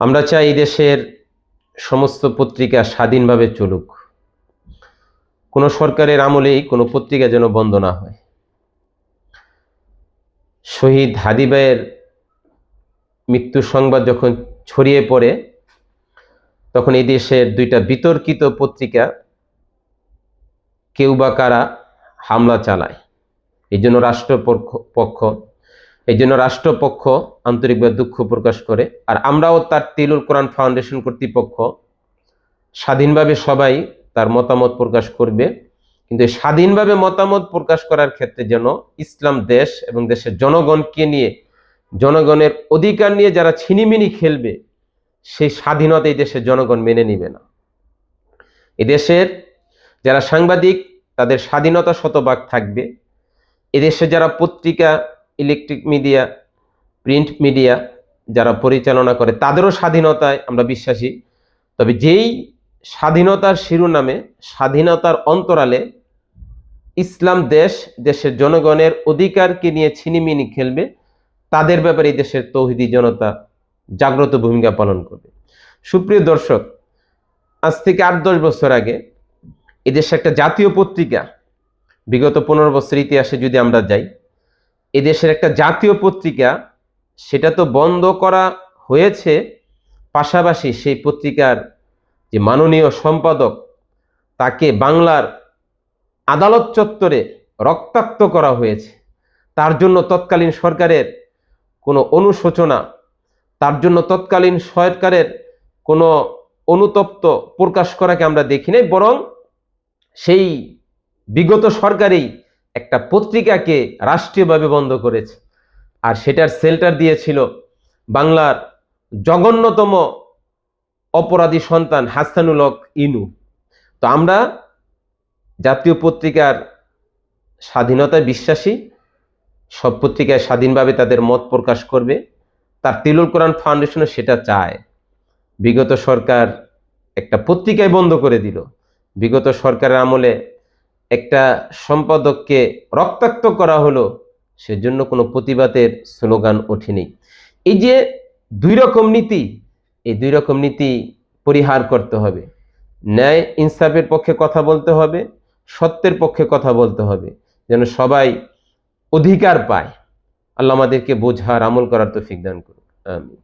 আমরা চাই এই দেশের সমস্ত পত্রিকা স্বাধীনভাবে চলুক। কোনো সরকারের আমলেই কোনো পত্রিকা যেন বন্ধ না হয়। শহীদ হাদি ভাইয়ের মৃত্যুর সংবাদ যখন ছড়িয়ে পড়ে, তখন এই দেশের দুইটা বিতর্কিত পত্রিকা কেউ বা কারা হামলা চালায়। এই জন্য রাষ্ট্রপক্ষ আন্তরিকভাবে দুঃখ প্রকাশ করে। আর আমরাও তার তিলুল কোরআন ফাউন্ডেশন কর্তৃপক্ষ স্বাধীনভাবে সবাই তার মতামত প্রকাশ করবে, কিন্তু স্বাধীনভাবে মতামত প্রকাশ করার ক্ষেত্রে যেন ইসলাম দেশ এবং দেশের জনগণকে নিয়ে, জনগণের অধিকার নিয়ে যারা ছিনিমিনি খেলবে, সেই স্বাধীনতা এই দেশের জনগণ মেনে নিবে না। এদেশের যারা সাংবাদিক তাদের স্বাধীনতা শতভাগ থাকবে। এদেশে যারা পত্রিকা, ইলেকট্রিক মিডিয়া, প্রিন্ট মিডিয়া যারা পরিচালনা করে তাদেরও স্বাধীনতায় আমরা বিশ্বাসী। তবে যেই স্বাধীনতার শিরোনামে, স্বাধীনতার অন্তরালে ইসলাম দেশের জনগণের অধিকারকে নিয়ে ছিনিমিনি খেলবে, তাদের ব্যাপারে এই দেশের তৌহিদি জনতা জাগ্রত ভূমিকা পালন করবে। সুপ্রিয় দর্শক, আজ থেকে 8-10 বছর আগে এদেশে একটা জাতীয় পত্রিকা, বিগত 15 বছর ইতিহাসে যদি আমরা যাই, এদেশের একটা জাতীয় পত্রিকা, সেটা তো বন্ধ করা হয়েছে, পাশাপাশি সেই পত্রিকার যে মাননীয় সম্পাদক, তাকে বাংলার আদালত চত্বরে রক্তাক্ত করা হয়েছে। তার জন্য তৎকালীন সরকারের কোনো অনুশোচনা, তার জন্য তৎকালীন সরকারের কোনো অনুতপ্ত প্রকাশ করাকে আমরা দেখি নাই, বরং সেই বিগত সরকারই একটা পত্রিকাকে রাষ্ট্রীয়ভাবে বন্ধ করেছে। আর সেটার শেল্টার দিয়েছিল বাংলার জঘন্যতম অপরাধী সন্তান হাসানুল হক ইনু। তো আমরা জাতীয় পত্রিকার স্বাধীনতায় বিশ্বাসী, সব পত্রিকায় স্বাধীনভাবে তাদের মত প্রকাশ করবে। তার তিলুল কোরআন ফাউন্ডেশনও সেটা চায়। বিগত সরকার একটা পত্রিকায় বন্ধ করে দিল, বিগত সরকারের আমলে একটা সম্পাদককে রক্তাক্ত করা হলো, সেজন্য কোনো প্রতিবাদের স্লোগান ওঠেনি। এই যে দুই রকম নীতি, এই দুই রকম নীতি পরিহার করতে হবে। ন্যায় ইনসাফের পক্ষে কথা বলতে হবে, সত্যের পক্ষে কথা বলতে হবে, যেন সবাই অধিকার পায়। আল্লাহ আমাদেরকে বোঝার, আমল করার তৌফিক দান করুন। আমিন।